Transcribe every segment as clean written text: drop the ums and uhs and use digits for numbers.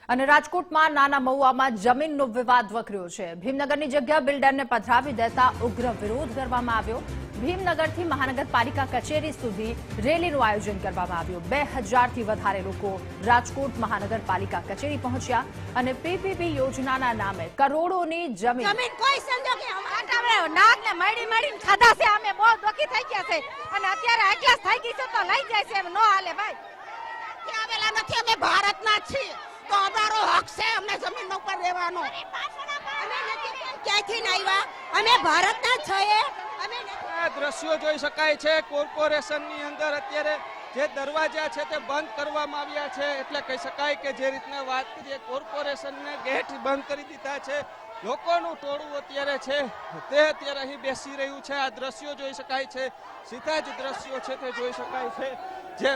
અને રાજકોટમાં નાના મહુવામાં જમીનનો વિવાદ વકર્યો છે। ભીમનગરની જગ્યા બિલ્ડરને પધરાવી દેતા ઉગ્ર વિરોધ કરવામાં આવ્યો। ભીમનગરથી મહાનગરપાલિકા કચેરી સુધી રેલીનું આયોજન કરવામાં આવ્યું। 2000 થી વધારે લોકો રાજકોટ મહાનગરપાલિકા કચેરી પહોંચ્યા અને પીપીપી યોજનાના નામે કરોડોની જમીન કોઈ સંજોગે આટાવડે નાગને મળી ખાધા છે। અમે બહુ દુખી થઈ ગયા છે અને અત્યારે એકલાસ થઈ ગઈ છે તો લઈ જાય છે, નો હાલે ભાઈ। કે આવેલા નથી, અમે ભારતના છીએ તો અમારો હક છે અમને જમીન ઉપર રહેવાનો। અમે નથી ક્યાંથી આવ્યા, અમે ભારતના છીએ। અમે દ્રશ્યો જોઈ શકાય છે કોર્પોરેશનની અંદર અત્યારે જે દરવાજા છે તે બંધ કરવામાં આવ્યા છે, એટલે કહી શકાય કે જે રીતના વાત કરીએ કોર્પોરેશનને ગેટ બંધ કરી દીધા છે। લોકોનું ટોળું અત્યારે છે તે અત્યારે અહીં બેસી રહ્યું છે। આ દ્રશ્યો જોઈ શકાય છે, સીધા જ દ્રશ્યો છે તે જોઈ શકાય છે। જે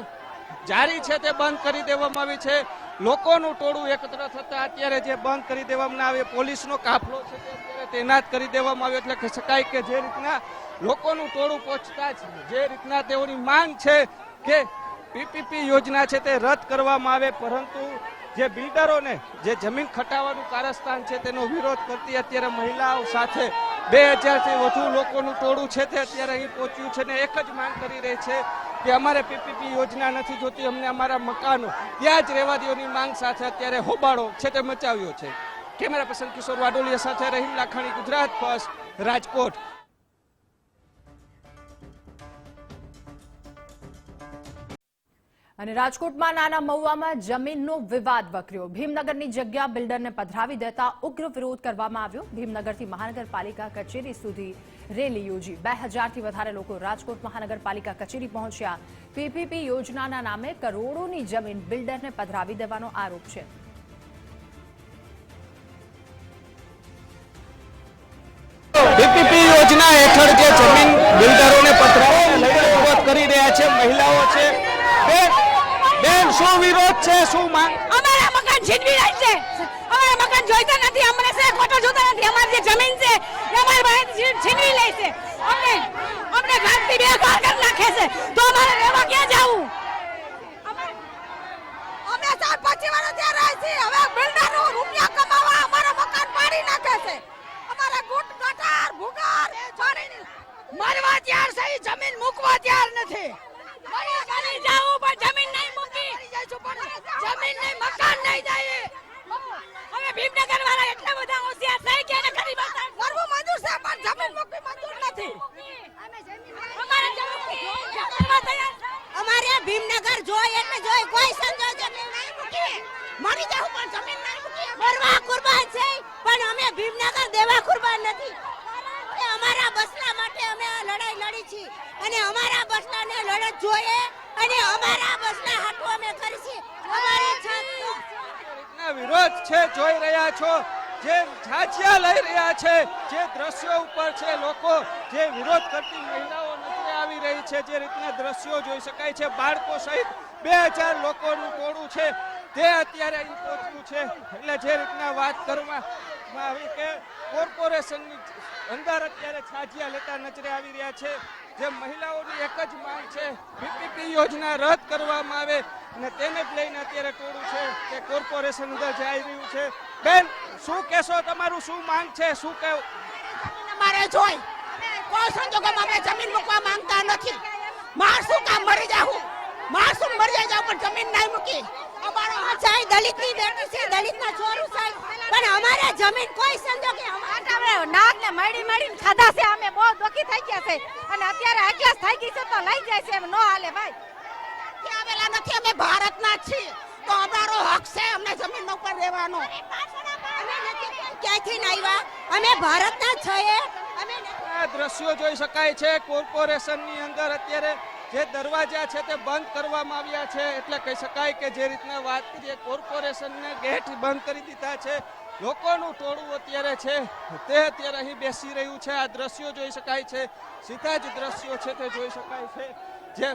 જારી છે તે બંધ કરી દેવામાં આવી છે। લોકોનું ટોળું એકત્ર થતા અત્યારે જે બંધ કરી દેવામાં આવે, પોલીસનો કાફલો છે તે અત્યારે તૈનાત કરી દેવામાં આવ્યો, એટલે કહી શકાય કે જે રીતના લોકોનું ટોળું પહોંચતા જ જે રીતના તેઓની માંગ છે કે પીપીપી યોજના છે તે રદ કરવામાં આવે, પરંતુ જે બિલ્ડરોને જે જમીન ખટાવવાનું કારસ્તાન છે તેનો વિરોધ કરતી અત્યારે મહિલાઓ સાથે 2000 થી વધુ લોકોનું ટોળું છે તે અત્યારે અહીં પહોંચ્યું છે ને એક જ માંગ કરી રહી છે કે અમારે પીપીપી યોજના નથી જોતી, અમને અમારા મકાનો ત્યાં જ રહેવા દેવાની માંગ સાથે અત્યારે હોબાળો છે તે મચાવ્યો છે। કેમેરા પર્સન કિશોર વાડોલિયા સાથે રહીમ લાખાણી, ગુજરાત ફર્સ્ટ, રાજકોટ। અને રાજકોટમાં નાના મહુવામાં જમીનનો વિવાદ વકર્યો। ભીમનગરની જગ્યા બિલ્ડરને પધરાવી દેતા ઉગ્ર વિરોધ કરવામાં આવ્યો। ભીમનગરથી મહાનગરપાલિકા કચેરી સુધી રેલી યોજી 2000 થી વધારે લોકો રાજકોટ મહાનગરપાલિકા કચેરી પહોંચ્યા। પીપીપી યોજનાના નામે કરોડોની જમીન બિલ્ડરને પધરાવી દેવાનો આરોપ છે। પીપીપી યોજના હેઠળ જે જમીન બિલ્ડરોને પધરાવીને લઈને વિરોધ કરી રહ્યા છે મહિલાઓ છે। બેન, શું વિરોધ છે, શું માંગ? અમારા મકાન છીનવી રહી છે, અમારા મકાન જોઈતા નથી, અમને સે કોટો જોતા નથી, અમારી જે જમીન છે એ અમારી પાસે છીનવી લે છે। અમને ઘાટથી બેકાર કરી નાખે છે, તો અમારે રહેવા ક્યાં જાવું? અમે 4-5 વર્ષ ત્યાં રહી છીએ, હવે બિલ્ડરો રૂપિયા કમાવા અમારા મકાન પાડી નાખે છે। અમારા ગુટ ગટાર ભૂગાર પાડીને મરવા તૈયાર છે, જમીન મૂકવા તૈયાર નથી। મરી જાવું પણ જમીન નહીં મૂકી, જમીન નહીં, મકાન નહીં જાય। હવે ભીમનગર વાળા એટલા બધા હોશિયાર થઈ કે એને કરી મરવું મંજૂર છે પણ જમીન મૂકવી મંજૂર નથી। અમારે ભીમનગર જોઈ એટલે જોઈ, કોઈ સંજોગે નહીં મૂકી, મરી જાવું પણ જમીન નહીં મૂકી। મરવા કુરબાન છે પણ અમે ભીમનગર દેવા કુરબાન નથી। અમારા બસલા માટે અમે આ લડાઈ લડી છીએ અને અમારા બસલાને લડત જોઈએ અને અમારા બસલા હાટુ અમે કરીશું। અમારી રીતના વિરોધ છે જોઈ રહ્યા છો, જે છાછિયા લઈ રહ્યા છે, જે દ્રશ્યો ઉપર છે લોકો જે વિરોધ કરતી મહિલાઓ નજરે આવી રહી છે, જે રીતના દ્રશ્યો જોઈ શકાય છે, બાળકો સહિત 2000 લોકોનું ટોળું છે તે અત્યારે અહીં પહોંચ્યું છે। એટલે જે રીતના વાત કરવામાં આવી કે કોર્પોરેશનની અંદર અત્યારે છાજિયા લેતા નજરે આવી રહ્યા છે। જે મહિલાઓની એક જ માંગ છે પીપીપી યોજના રદ કરવામાં આવે અને તેને જ લઈને અત્યારે ટોળું છે કે કોર્પોરેશન અંદર જઈ રહ્યું છે। બેન, શું કહેશો, તમારું શું માંગ છે, શું કહેવું? અમારે જોઈ કોઈ સંજોગોમાં અમે જમીન મૂકવા માંગતા નથી। મારશું કામ મરી જાવું, મારશું મરી જાવ પણ જમીન નહીં મૂકી। અમારો ચાઈ દલિતની બેટી છે, દલિતના છોરું છે પણ અમારે જમીન કોઈ સંજોગે આટાવડે નાગને મળી ખાધા છે। અમે બહુ દુખી થઈ ગયા છે અને અત્યારે એકલાસ થઈ ગઈ છે તો લઈ જાય છે, નો હાલે ભાઈ। કે આવેલા નથી, અમે ભારતના છીએ તો અમારો હક છે અમને જમીન ઉપર રહેવાનો। અમે નથી ક્યાંથી આવ્યા, અમે ભારતના છીએ। અમે આ દ્રશ્યો જોઈ શકાય છે કોર્પોરેશનની અંદર અત્યારે જે દરવાજા છે તે બંધ કરવામાં આવ્યા છે, એટલે કહી શકાય કે જે રીતના વાત કરીએ કોર્પોરેશનને ગેટ બંધ કરી દીધા છે। લોકોનું ટોળું અત્યારે છે તે અત્યારે અહીં બેસી રહ્યું છે। આ દ્રશ્યો જોઈ શકાય છે, સીધા જ દ્રશ્યો છે તે જોઈ શકાય છે। જે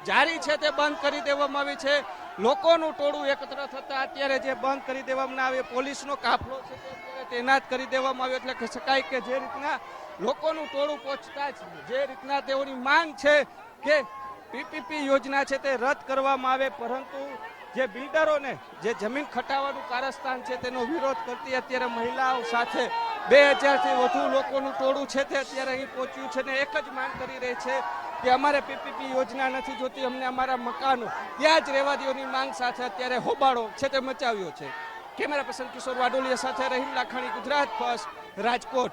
જારી છે તે બંધ કરી દેવામાં આવી છે। લોકોનું ટોળું એકત્ર થતા અત્યારે જે બંધ કરી દેવામાં આવે, પોલીસનો કાફલો છે તે અત્યારે તૈનાત કરી દેવામાં આવ્યો, એટલે કહી શકાય કે જે રીતના લોકોનું ટોળું પહોંચતા જ જે રીતના તેઓની માંગ છે કે પીપીપી યોજના છે તે રદ કરવામાં આવે, પરંતુ જે બિલ્ડરોને જે જમીન ખટાવવાનું કારસ્તાન છે તેનો વિરોધ કરતી અત્યારે મહિલાઓ સાથે 2000થી વધુ લોકોનું ટોળું છે તે અત્યારે અહીં પહોંચ્યું છે ને એક જ માંગ કરી રહી છે કે અમારે પીપીપી યોજના નથી જોતી, અમને અમારા મકાનો ત્યાં જ રહેવા દેવાની માંગ સાથે અત્યારે હોબાળો છે તે મચાવ્યો છે. કેમેરા પર્સન કિશોર વાડોલિયા સાથે રહીમ લાખાણી, ગુજરાત ફર્સ્ટ, રાજકોટ.